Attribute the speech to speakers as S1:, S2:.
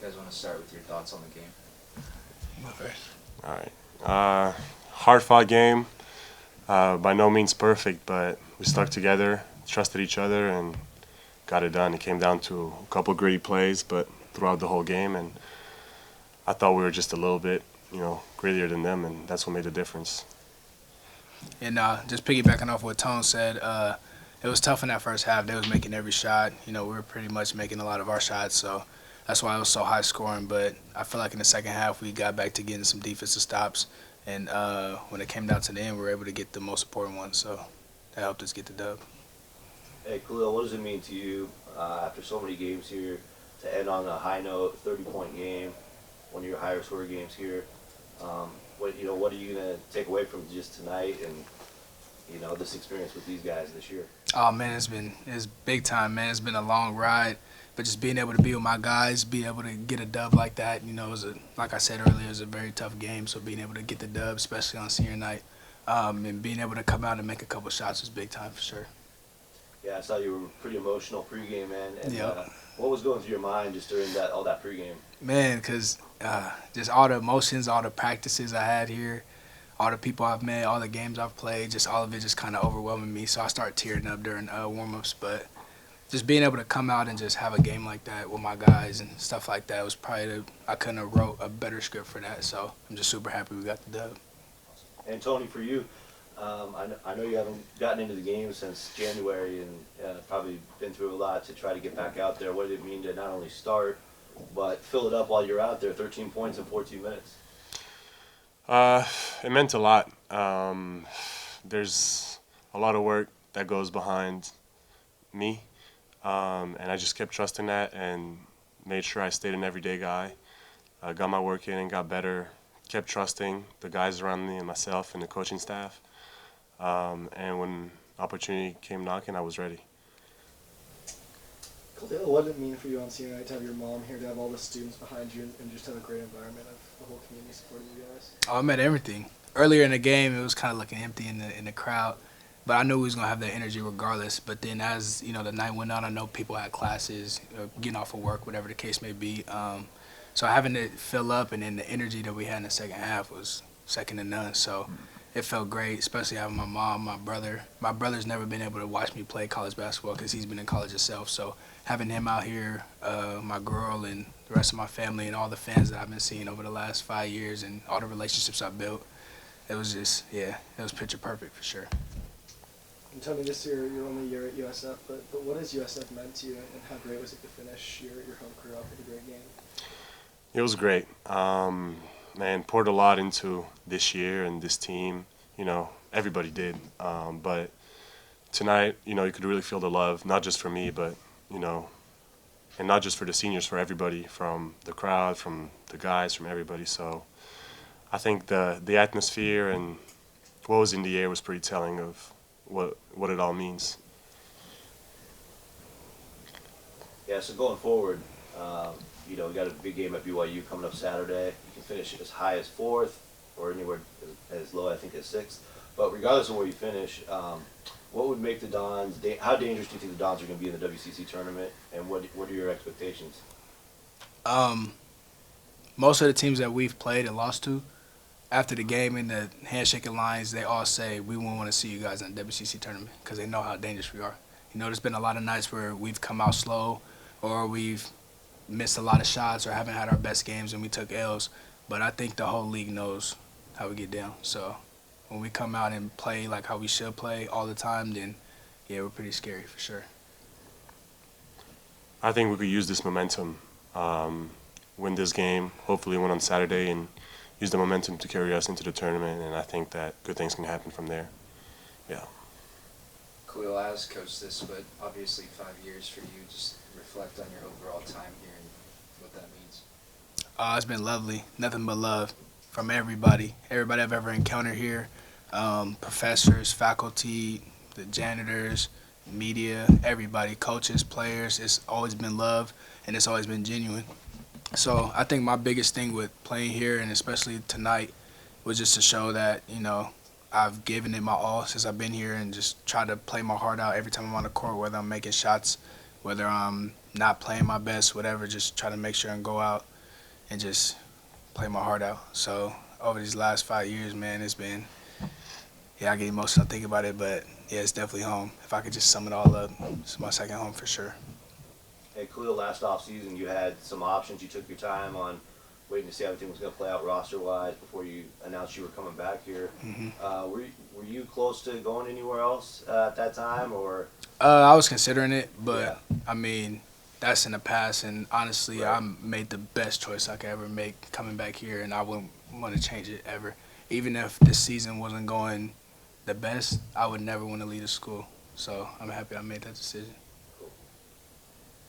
S1: You guys want to start with your thoughts on the game?
S2: Okay.
S3: All right. Hard-fought game. By no means perfect, but we stuck together, trusted each other, and got it done. It came down to a couple gritty plays, but throughout the whole game, and I thought we were just a little bit, grittier than them, and that's what made the difference.
S2: And just piggybacking off what Tone said, it was tough in that first half. They was making every shot. We were pretty much making a lot of our shots, so that's why it was so high scoring. But I feel like in the second half we got back to getting some defensive stops, and when it came down to the end, we were able to get the most important one. So that helped us get the dub.
S4: Hey, Khalil, what does it mean to you after so many games here to end on a high note, 30-point game, one of your higher scoring games here? What are you gonna take away from just tonight and this experience with these guys this year?
S2: Oh man, it's big time, man. It's been a long ride, but just being able to be with my guys, being able to get a dub like that, it was like I said earlier, it was a very tough game. So being able to get the dub, especially on senior night, and being able to come out and make a couple shots was big time for sure.
S4: Yeah, I saw you were pretty emotional pregame, man. And
S2: Yep.
S4: what was going through your mind just during all that pregame?
S2: Man, because just all the emotions, all the practices I had here, all the people I've met, all the games I've played, just all of it just kind of overwhelming me. So I started tearing up during warm-ups. But just being able to come out and just have a game like that with my guys and stuff like that was probably I couldn't have wrote a better script for that. So I'm just super happy we got the dub.
S4: And Toni, for you, I know you haven't gotten into the game since January and probably been through a lot to try to get back out there. What did it mean to not only start, but fill it up while you're out there, 13 points in 14 minutes?
S3: It meant a lot. There's a lot of work that goes behind me, and I just kept trusting that and made sure I stayed an everyday guy. Got my work in and got better. Kept trusting the guys around me and myself and the coaching staff. And when opportunity came knocking, I was ready.
S5: Khalil, what did it mean for you on senior night to have your mom here, to have all the students behind you, and just have a great environment of the whole community supporting you guys?
S2: Oh, I met everything. Earlier in the game, it was kind of looking empty in the crowd, but I knew we was gonna have that energy regardless. But then as the night went on, I know people had classes, getting off of work, whatever the case may be. So having it fill up, and then the energy that we had in the second half was second to none. So it felt great, especially having my mom, my brother. My brother's never been able to watch me play college basketball because he's been in college himself. So having him out here, my girl, and the rest of my family, and all the fans that I've been seeing over the last 5 years, and all the relationships I've built, it was just, it was picture perfect for sure.
S5: And Toni, this year, you're only a year at USF, but what has USF meant to you, and how great was it to finish your home career off with a great game?
S3: It was great. Man, poured a lot into this year and this team. Everybody did. But tonight, you could really feel the love, not just for me, but, and not just for the seniors, for everybody, from the crowd, from the guys, from everybody. So I think the atmosphere and what was in the air was pretty telling of what it all means.
S4: Yeah, so going forward, we got a big game at BYU coming up Saturday. You can finish as high as 4th or anywhere as low, I think, as 6th. But regardless of where you finish, what would make the Dons, how dangerous do you think the Dons are going to be in the WCC tournament, and what are your expectations?
S2: Most of the teams that we've played and lost to, after the game in the handshaking lines, they all say, we won't want to see you guys in the WCC tournament because they know how dangerous we are. There's been a lot of nights where we've come out slow, or we've missed a lot of shots, or haven't had our best games and we took L's. But I think the whole league knows how we get down. So when we come out and play like how we should play all the time, then, we're pretty scary for sure.
S3: I think we could use this momentum, win this game, hopefully win on Saturday, and use the momentum to carry us into the tournament, and I think that good things can happen from there. Yeah.
S1: Khalil, I asked Coach this, but obviously 5 years for you. Just reflect on your overall time here and what that means.
S2: It's been lovely. Nothing but love from everybody. Everybody I've ever encountered here, professors, faculty, the janitors, media, everybody, coaches, players. It's always been love, and it's always been genuine. So I think my biggest thing with playing here, and especially tonight, was just to show that, I've given it my all since I've been here, and just try to play my heart out every time I'm on the court, whether I'm making shots, whether I'm not playing my best, whatever, just try to make sure and go out and just play my heart out. So over these last 5 years, man, it's been, I get emotional thinking about it, but yeah, it's definitely home. If I could just sum it all up, it's my second home for sure.
S4: Hey, Khalil, last offseason you had some options. You took your time on waiting to see how everything was going to play out roster-wise before you announced you were coming back here. Were you close to going anywhere else at that time, or?
S2: I was considering it, but
S4: Yeah.
S2: I mean, that's in the past, and honestly,
S4: Right.
S2: I made the best choice I could ever make coming back here, and I wouldn't want to change it ever. Even if this season wasn't going the best, I would never want to leave the school. So I'm happy I made that decision.